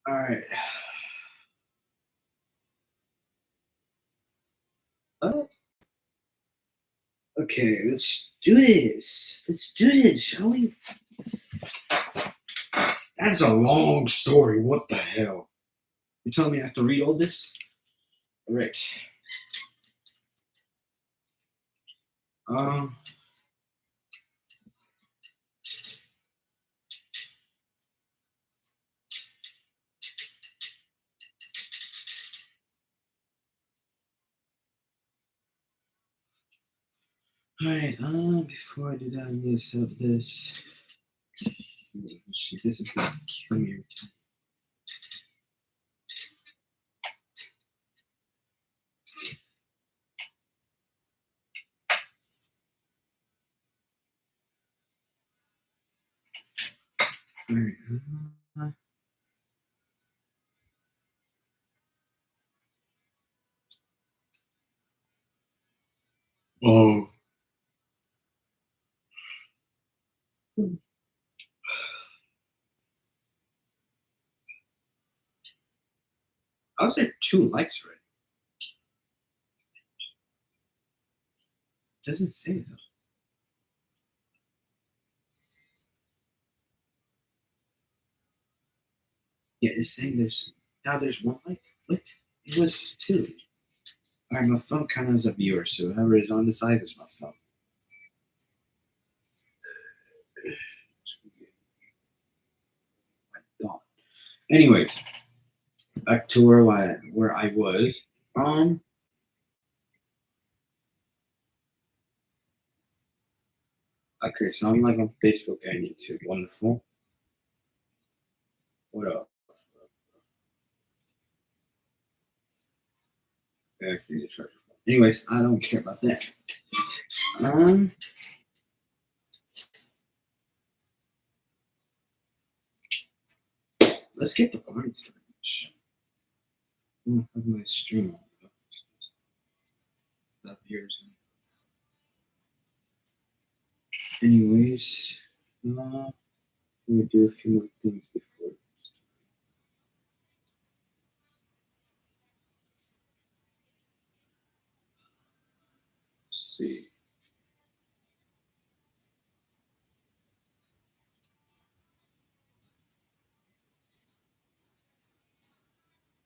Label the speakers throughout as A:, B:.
A: All right. Uh, okay, let's do this. Let's do this, shall we? That's a long story. What the hell? You telling me I have to read all this? All right. Um. All right. Before I do that, I'm gonna set up this. This is gonna kill me every time. All right. Oh. I was there 2 likes already. It doesn't say though. Yeah, it's saying there's 1 like. What? It was 2. All right, my phone counts as a viewer, so whoever is on the side is my phone. Anyways, back to where I was. Um. Okay, so I'm like on Facebook and YouTube. Wonderful. What up? Anyways, I don't care about that. Um. Let's get the party started. I don't have my stream on. Not yours. Anyways, let me do a few more things before. Let's see.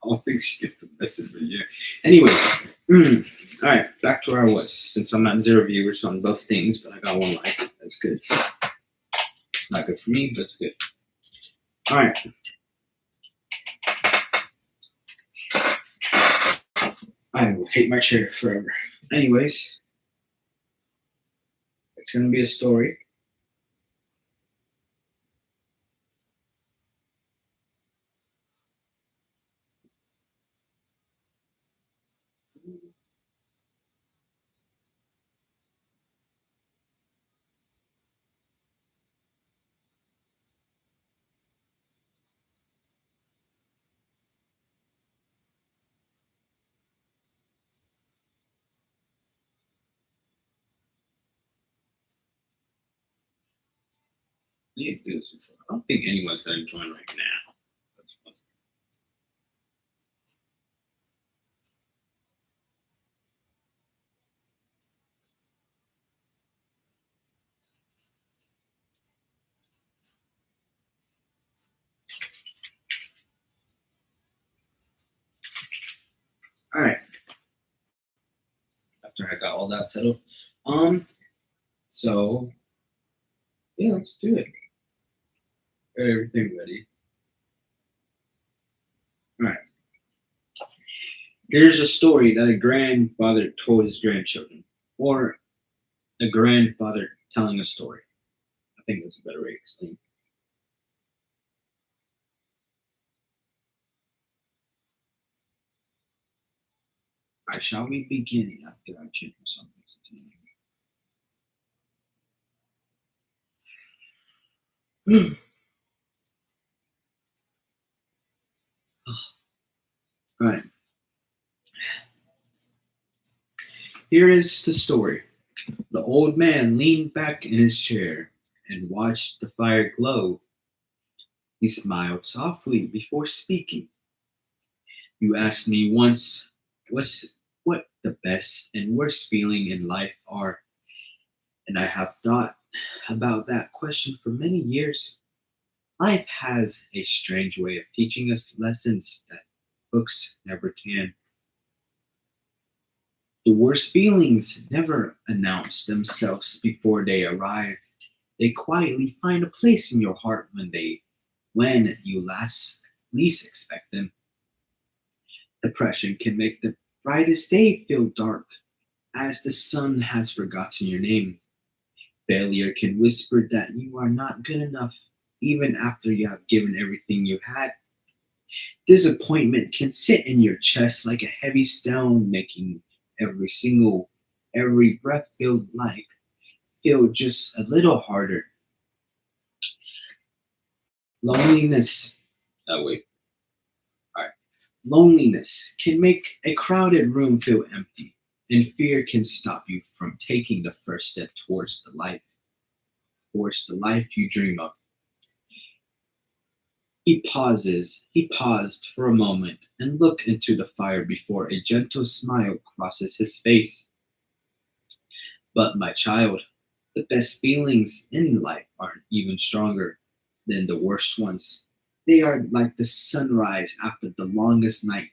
A: I don't think she get the message, but yeah. Anyways, all right, back to where I was. Since I'm not 0 viewers on both things, but I got 1 like. That's good. It's not good for me, but it's good. All right. I will hate my chair forever. Anyways, it's gonna be a story. I don't think anyone's gonna join right now. That's fun. All right. After I got all that settled, so yeah, let's do it. Got everything ready. All right. Here's a story that a grandfather told his grandchildren, or a grandfather telling a story. I think that's a better way to explain. All right, shall we begin after I check something? All right. Here is the story. The old man leaned back in his chair and watched the fire glow He smiled softly before speaking. You asked me once what's what the best and worst feeling in life are, and I have thought about that question for many years. Life has a strange way of teaching us lessons that books never can. The worst feelings never announce themselves before they arrive. They quietly find a place in your heart when you least expect them. Depression can make the brightest day feel dark, as the sun has forgotten your name. Failure can whisper that you are not good enough, even after you have given everything you had. Disappointment can sit in your chest like a heavy stone, making every single, every breath feel just a little harder. Loneliness, oh wait, alright. Loneliness can make a crowded room feel empty, and fear can stop you from taking the first step towards the life you dream of. He paused for a moment and looked into the fire before a gentle smile crosses his face. But my child, the best feelings in life aren't even stronger than the worst ones. They are like the sunrise after the longest night.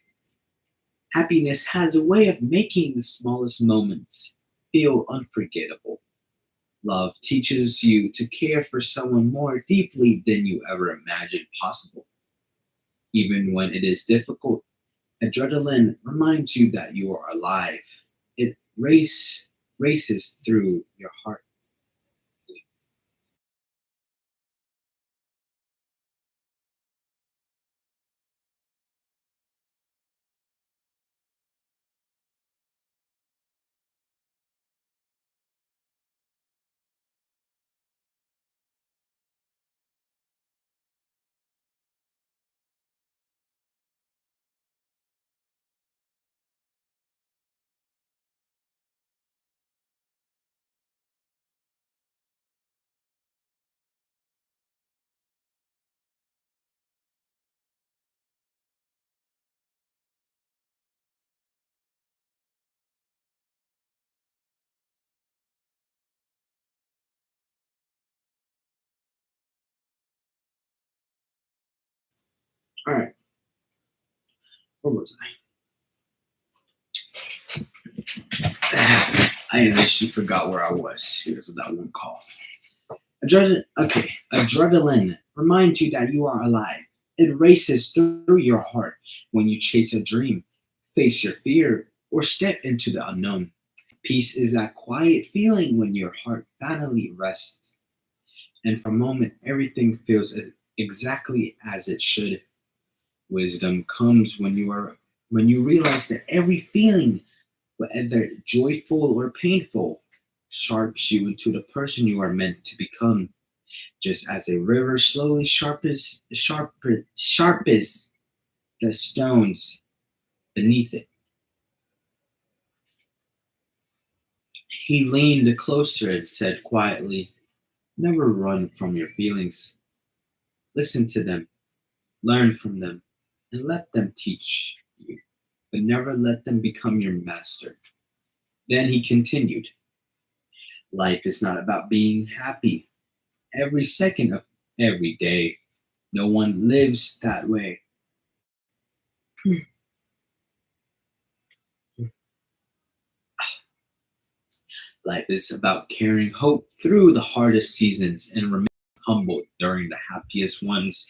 A: Happiness has a way of making the smallest moments feel unforgettable. Love teaches you to care for someone more deeply than you ever imagined possible. Even when it is difficult, adrenaline reminds you that you are alive. It races through your heart. All right, where was I? I initially forgot where I was because of that one call. Adrenaline reminds you that you are alive. It races through your heart when you chase a dream, face your fear, or step into the unknown. Peace is that quiet feeling when your heart finally rests, and for a moment everything feels exactly as it should. Wisdom comes when you realize that every feeling, whether joyful or painful, sharps you into the person you are meant to become. Just as a river slowly sharpens the stones beneath it. He leaned closer and said quietly, never run from your feelings. Listen to them, learn from them, and let them teach you, but never let them become your master. Then he continued, life is not about being happy every second of every day. No one lives that way. Life is about carrying hope through the hardest seasons and remaining humble during the happiest ones.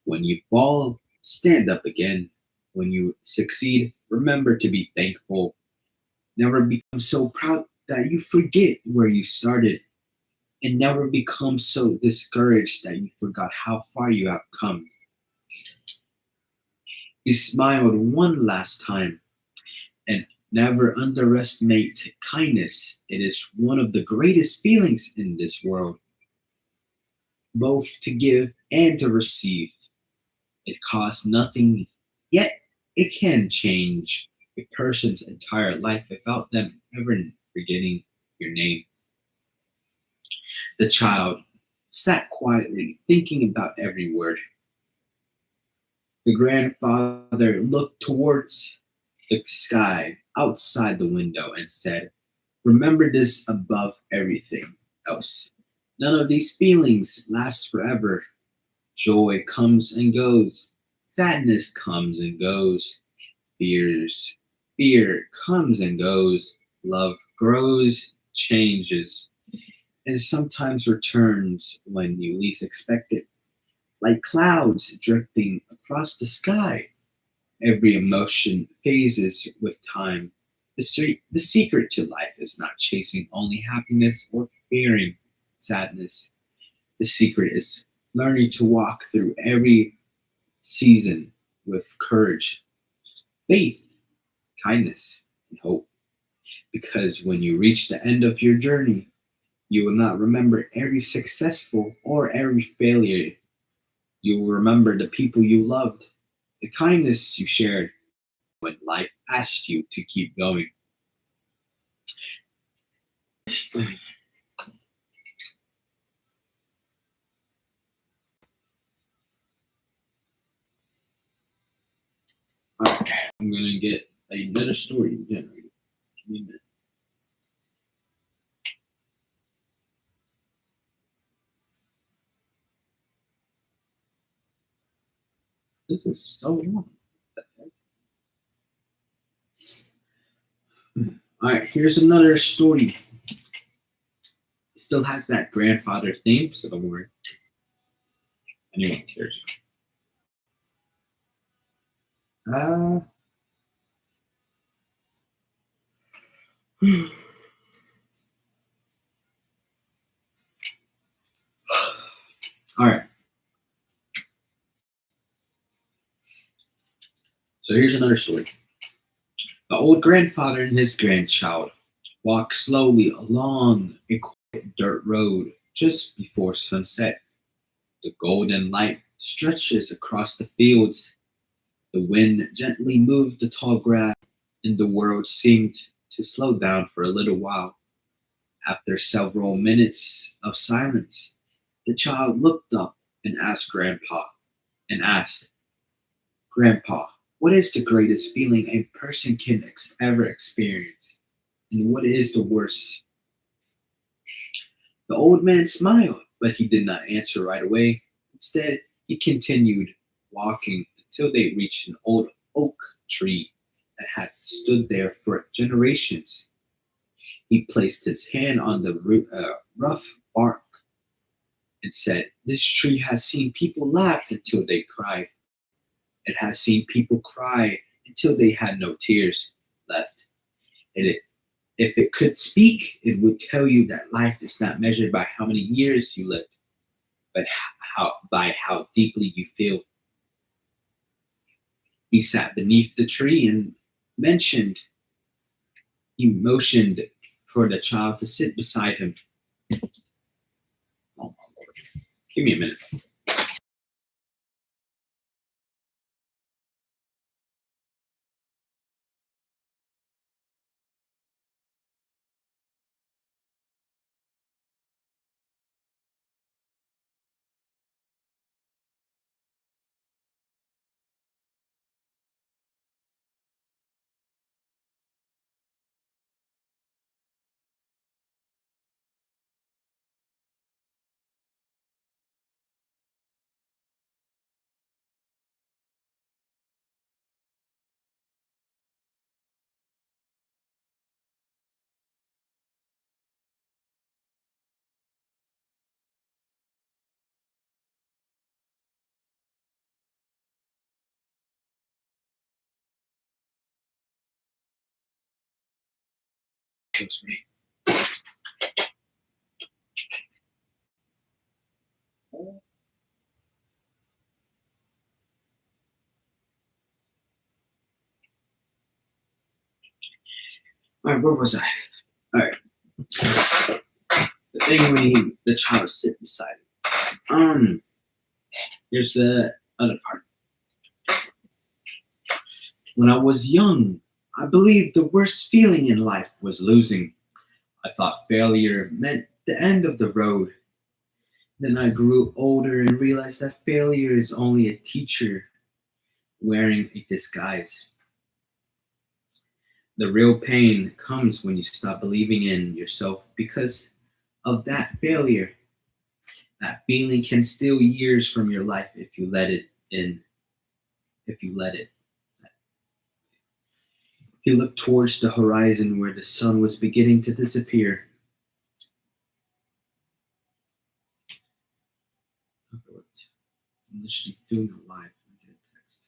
A: When you fall, stand up again. When you succeed, remember to be thankful. Never become so proud that you forget where you started, and never become so discouraged that you forgot how far you have come. He smiled one last time, and never underestimate kindness. It is one of the greatest feelings in this world, both to give and to receive. It costs nothing, yet it can change a person's entire life without them ever forgetting your name. The child sat quietly, thinking about every word. The grandfather looked towards the sky outside the window and said, "Remember this above everything else. None of these feelings last forever. Joy comes and goes. Sadness comes and goes. Fears, fear comes and goes. Love grows, changes, and sometimes returns when you least expect it, like clouds drifting across the sky. Every emotion phases with time. The secret to life is not chasing only happiness or fearing sadness. The secret is learning to walk through every season with courage, faith, kindness, and hope. Because when you reach the end of your journey, you will not remember every successful or every failure. You will remember the people you loved, the kindness you shared when life asked you to keep going. Alright, I'm gonna get another story generated. Give me a minute. This is so long. Alright, here's another story. It still has that grandfather theme, so don't worry. Anyone cares. Uh, Alright, so here's another story. The old grandfather and his grandchild walk slowly along a quiet dirt road just before sunset. The golden light stretches across the fields. The wind gently moved the tall grass, and the world seemed to slow down for a little while. After several minutes of silence, the child looked up and asked, Grandpa, what is the greatest feeling a person can ever experience? And what is the worst? The old man smiled, but he did not answer right away. Instead, he continued walking until they reached an old oak tree that had stood there for generations. He placed his hand on the rough bark and said, "This tree has seen people laugh until they cried. It has seen people cry until they had no tears left. And if it could speak, it would tell you that life is not measured by how many years you live, but by how deeply you feel." He sat beneath the tree and mentioned he motioned for the child to sit beside him. Oh, give me a minute. Excuse me. All right, where was I? All right, the thing when the child was sitting beside him. Here's the other part. When I was young, I believed the worst feeling in life was losing. I thought failure meant the end of the road. Then I grew older and realized that failure is only a teacher wearing a disguise. The real pain comes when you stop believing in yourself because of that failure. That feeling can steal years from your life if you let it in. If you let it. He looked towards the horizon where the sun was beginning to disappear. I'm literally doing a live text.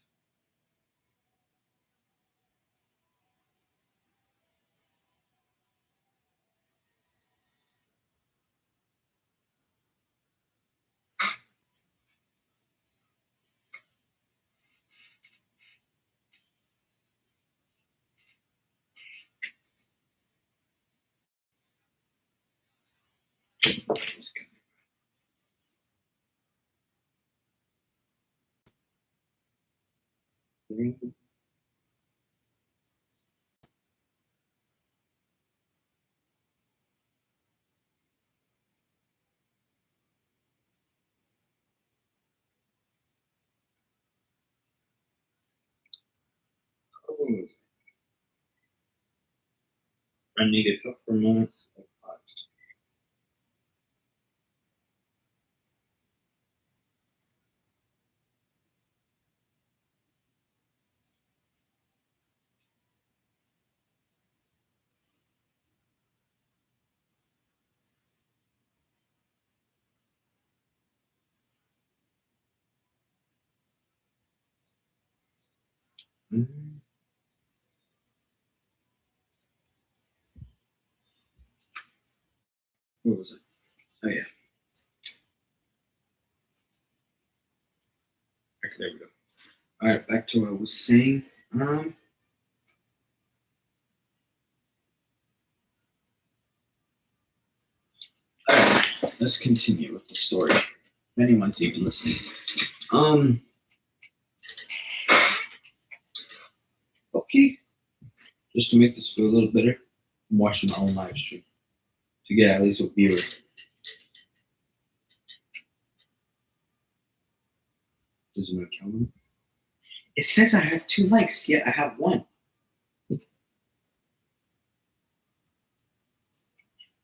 A: Oh, I needed help for moments. Mm, what was it? Oh yeah. Okay, there we go. All right, back to what I was saying. Um, all right, let's continue with the story. If anyone's even listening. Um, okay. Just to make this feel a little better, I'm watching my own live stream to get at least a viewer. Doesn't it count them? It says I have 2 likes, yet I have 1.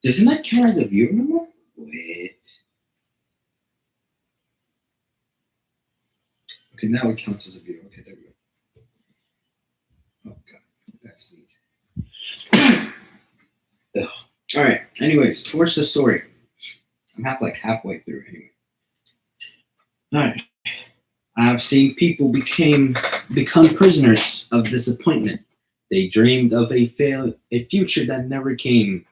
A: Doesn't that count as a viewer number? Wait. Okay, now it counts as a viewer. Okay, there we go. Oh god, that's easy. Ugh. All right. Anyways, towards the story. I'm halfway through anyway. All right. I've seen people become prisoners of disappointment. They dreamed of a future that never came,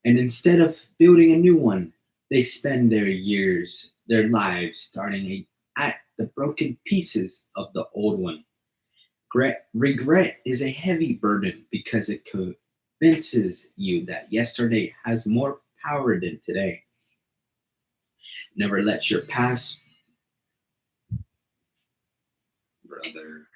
A: and instead of building a new one, they spend their lives at the broken pieces of the old one. Regret is a heavy burden because it convinces you that yesterday has more power than today. Never let your past, brother.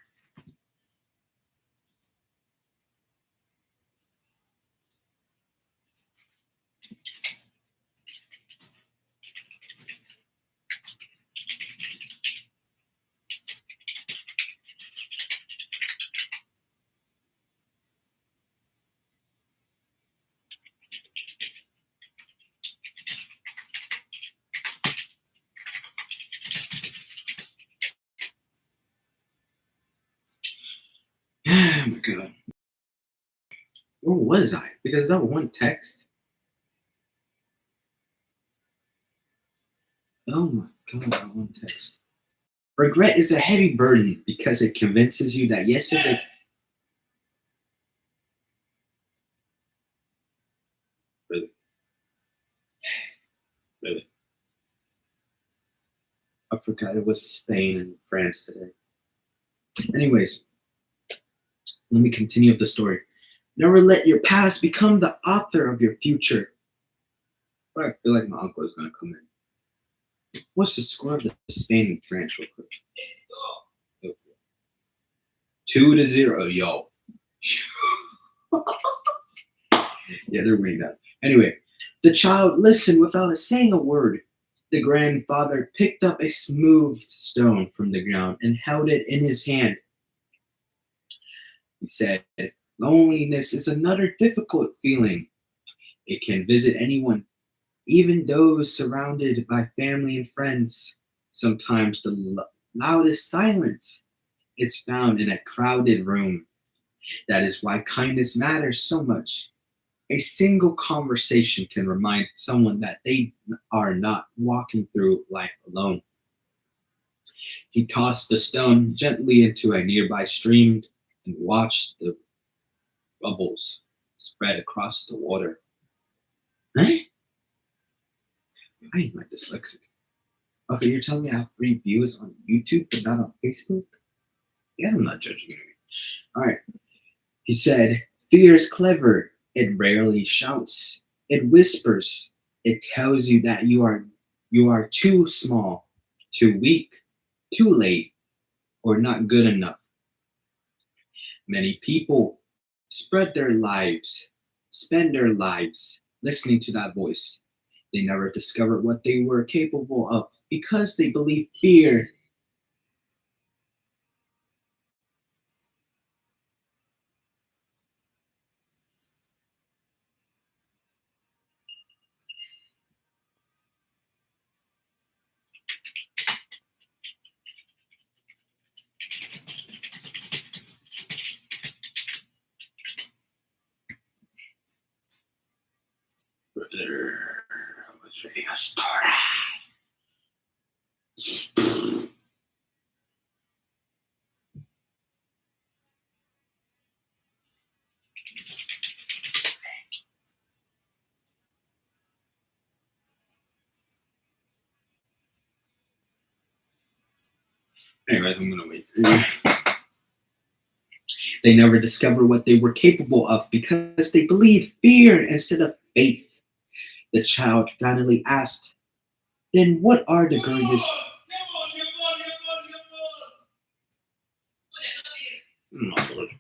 A: Oh my god. Where was I? Because that one text. Oh my god, that one text. Regret is a heavy burden because it convinces you that yesterday. Really? Really? I forgot it was Spain and France today. Anyways, let me continue up the story. Never let your past become the author of your future. But I feel like my uncle is going to come in. What's the score of the Spain and France, real quick? 2-0, yo. Yeah, they're winning that. Anyway, the child listened without saying a word. The grandfather picked up a smooth stone from the ground and held it in his hand. He said, loneliness is another difficult feeling. It can visit anyone, even those surrounded by family and friends. Sometimes the loudest silence is found in a crowded room. That is why kindness matters so much. A single conversation can remind someone that they are not walking through life alone. He tossed the stone gently into a nearby stream and watched the bubbles spread across the water. Huh? I am my dyslexic. Okay, you're telling me I have free views on YouTube but not on Facebook? Yeah, I'm not judging you. All right. He said, fear is clever. It rarely shouts. It whispers. It tells you that you are too small, too weak, too late, or not good enough. Many people spend their lives listening to that voice. They never discovered what they were capable of because they believe fear. Brother, I was reading a story. Anyways, I'm gonna wait. They never discovered what they were capable of because they believed fear instead of faith. The child finally asked, then what are the greatest... Oh, Lord.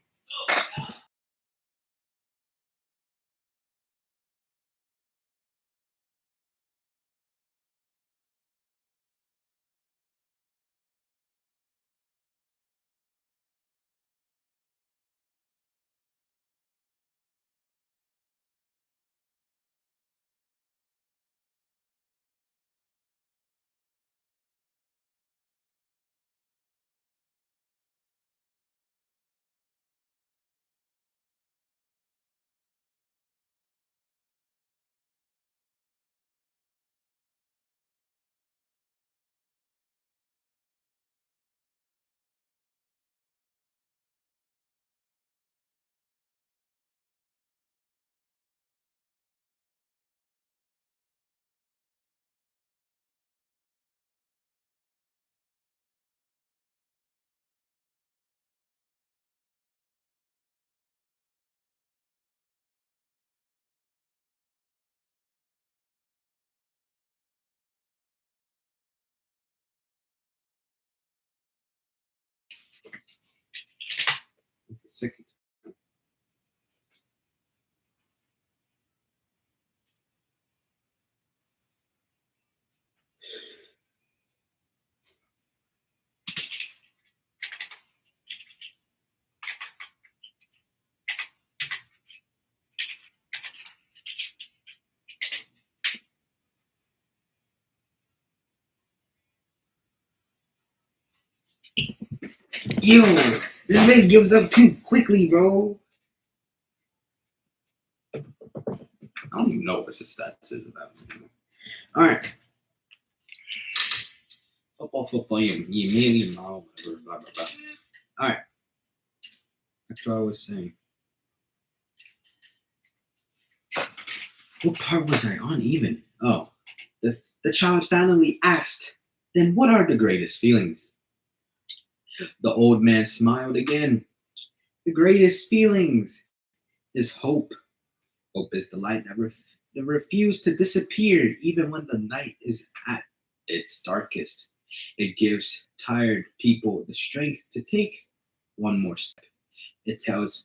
A: It's the second. Yo, this man gives up too quickly, bro. I don't even know what the stats is of that. All right. Football, you million mile, whatever, blah, blah, blah. All right. That's what I was saying. What part was I on even? Oh, the child finally asked, then what are the greatest feelings? The old man smiled again. The greatest feelings is hope. Hope is the light that refuses to disappear even when the night is at its darkest. It gives tired people the strength to take one more step. It tells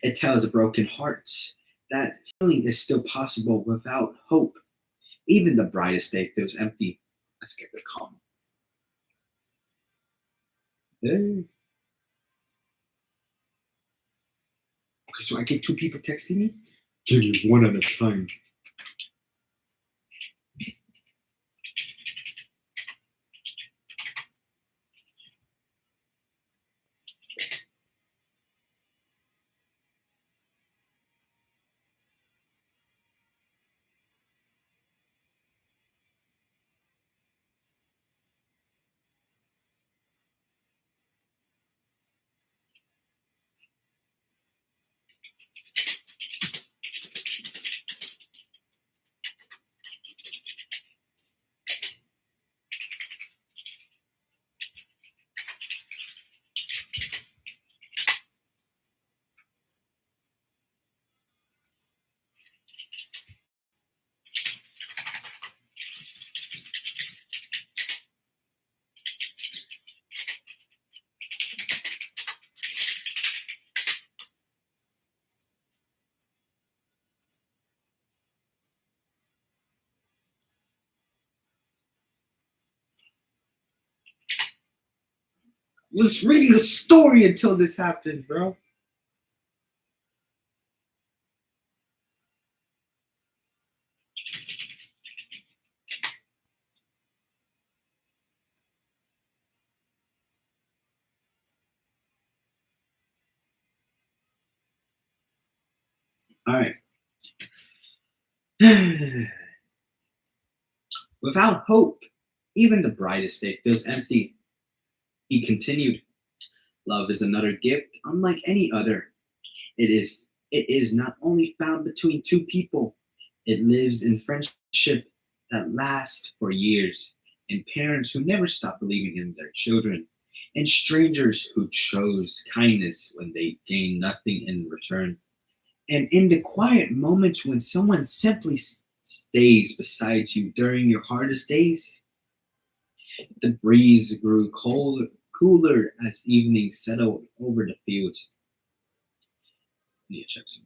A: it tells broken hearts that healing is still possible without hope. Even the brightest day feels empty. Let's get the calm. Hey. Okay, so I get two people texting me? Give you one at a time. Was reading a story until this happened, bro. All right. Without hope, even the brightest day feels empty. He continued, love is another gift unlike any other. It is not only found between two people, it lives in friendship that lasts for years, in parents who never stop believing in their children, and strangers who chose kindness when they gain nothing in return. And in the quiet moments when someone simply stays beside you during your hardest days, the breeze grew cooler as evening settled over the fields. Yeah, check some.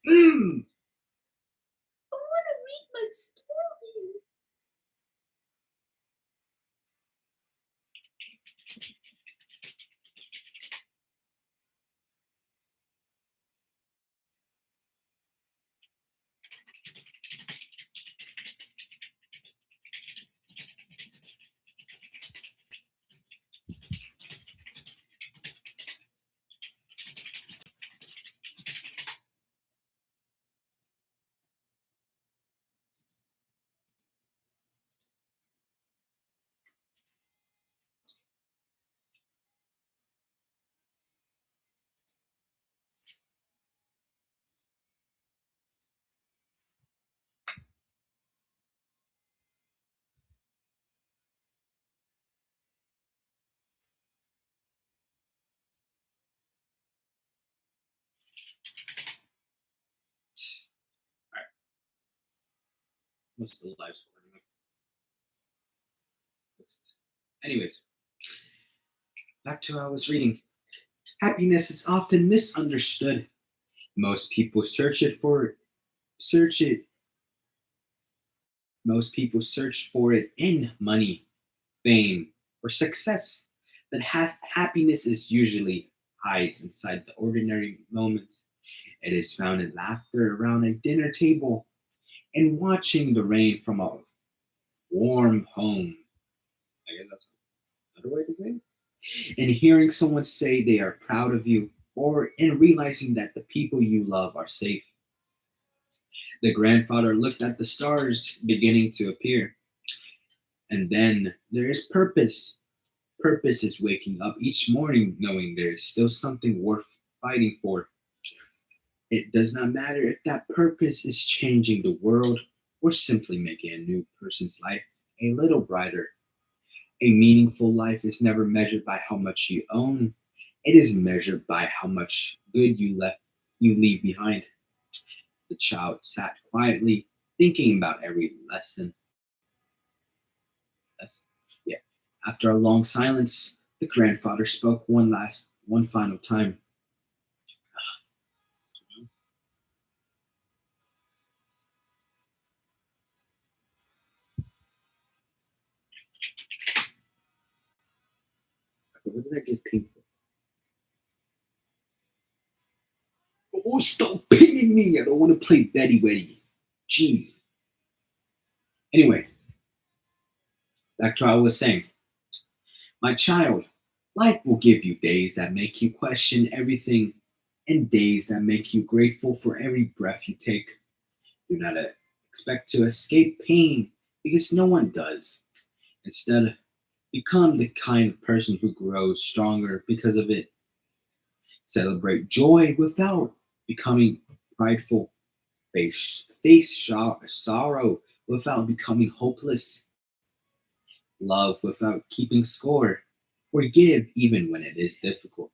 A: Mm. I want to read my story. All right, what's the life story? Anyways, back to what I was reading. Happiness is often misunderstood. Most people search it. Most people search for it in money, fame, or success. But happiness is usually hides inside the ordinary moments. It is found in laughter around a dinner table and watching the rain from a warm home. I guess that's another way to say it. And hearing someone say they are proud of you, or in realizing that the people you love are safe. The grandfather looked at the stars beginning to appear. And then there is purpose. Purpose is waking up each morning knowing there is still something worth fighting for. It does not matter if that purpose is changing the world or simply making a new person's life a little brighter. A meaningful life is never measured by how much you own, it is measured by how much good you left. you leave behind. The child sat quietly, thinking about every lesson. Yeah. After a long silence, the grandfather spoke one final time. What did I give pink for? Oh, stop pinging me! I don't want to play Betty Betty. Jeez. Anyway, back to what I was saying. My child, life will give you days that make you question everything and days that make you grateful for every breath you take. Do not expect to escape pain because no one does. Instead, become the kind of person who grows stronger because of it. Celebrate joy without becoming prideful. Face sorrow without becoming hopeless. Love without keeping score. Forgive even when it is difficult.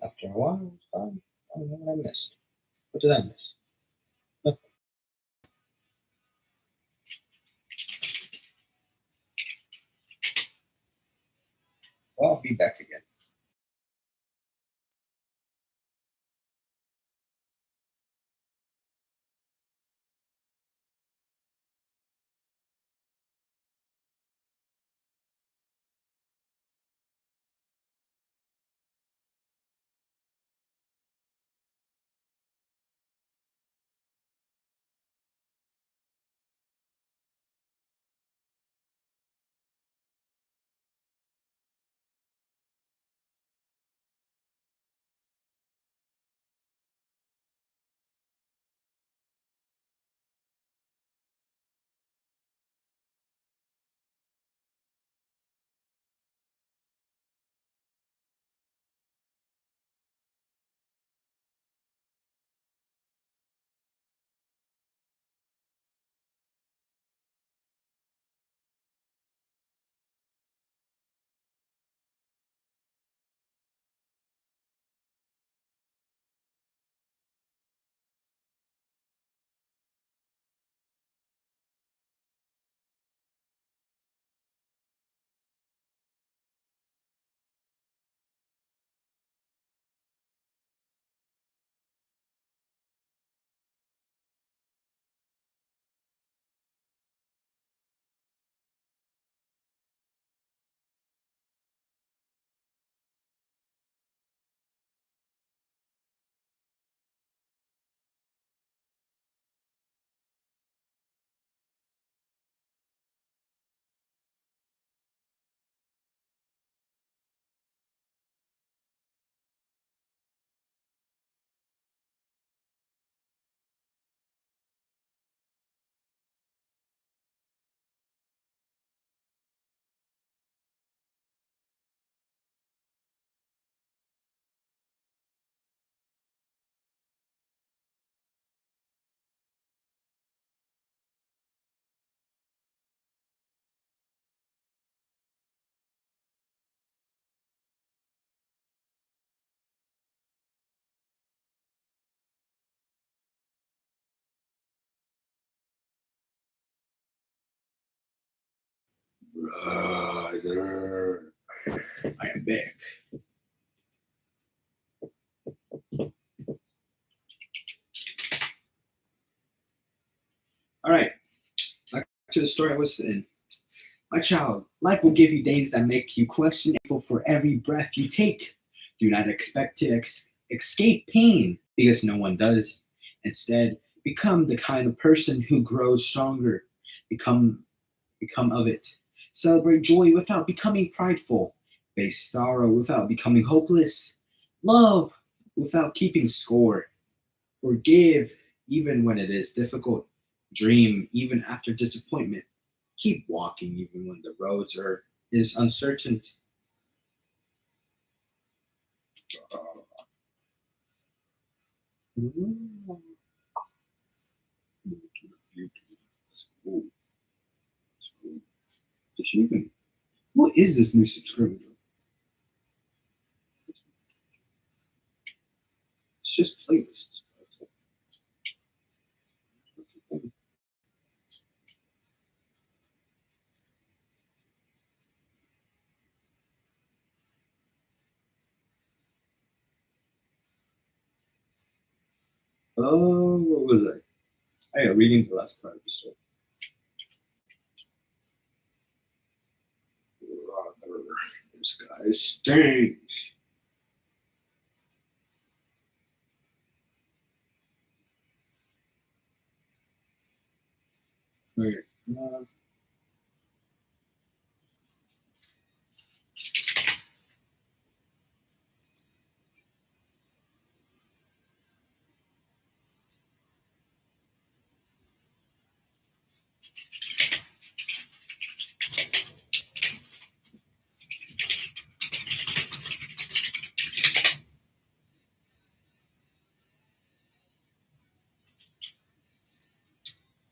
A: After a while, it's gone. I don't know what I missed. What did I miss? Nothing. Well, I'll be back again. Brother, I am back. All right, back to the story I was in. My child, life will give you days that make you question for every breath you take. Do not expect to escape pain because no one does. Instead, become the kind of person who grows stronger. Become become of it. Celebrate joy without becoming prideful. Face sorrow without becoming hopeless. Love without keeping score. Forgive even when it is difficult. Dream even after disappointment. Keep walking even when the roads are is uncertain. What is this new subscriber? It's just playlists. Oh, what was I? Oh, yeah, reading the last part of the story. Brother, this guy stinks. Wait, uh,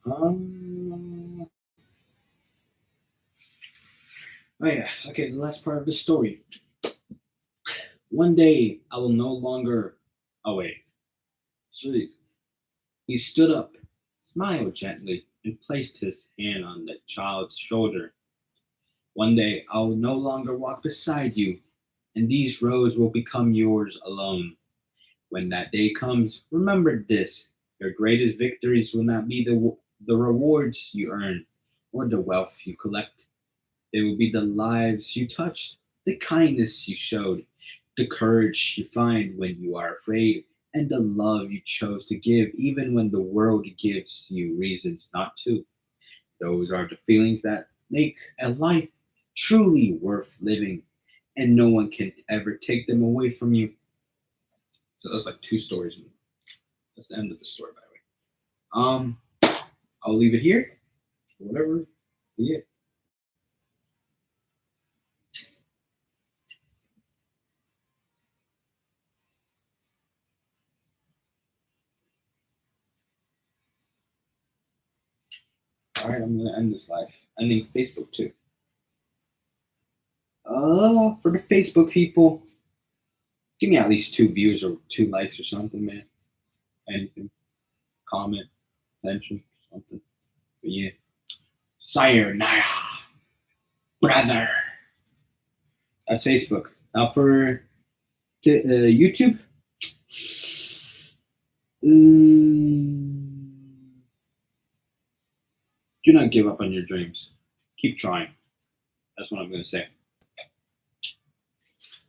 A: um, oh yeah, okay, the last part of the story. One day I will no longer. Oh wait, jeez. He stood up, smiled gently, and placed his hand on the child's shoulder. One day I will no longer walk beside you, and these roads will become yours alone. When that day comes, remember this: your greatest victories will not be the rewards you earn or the wealth you collect. They will be the lives you touched, the kindness you showed, the courage you find when you are afraid, and the love you chose to give even when the world gives you reasons not to. Those are the feelings that make a life truly worth living, and no one can ever take them away from you. So that's like two stories. That's the end of the story, by the way. Um, I'll leave it here. Whatever. Yeah. All right, I'm gonna end this live. Ending Facebook too. For the Facebook people, give me at least 2 views or 2 likes or something, man. Anything, comment, mention, something. But yeah, sayonara, brother. That's Facebook. Now for YouTube, do not give up on your dreams. Keep trying. That's what I'm gonna say.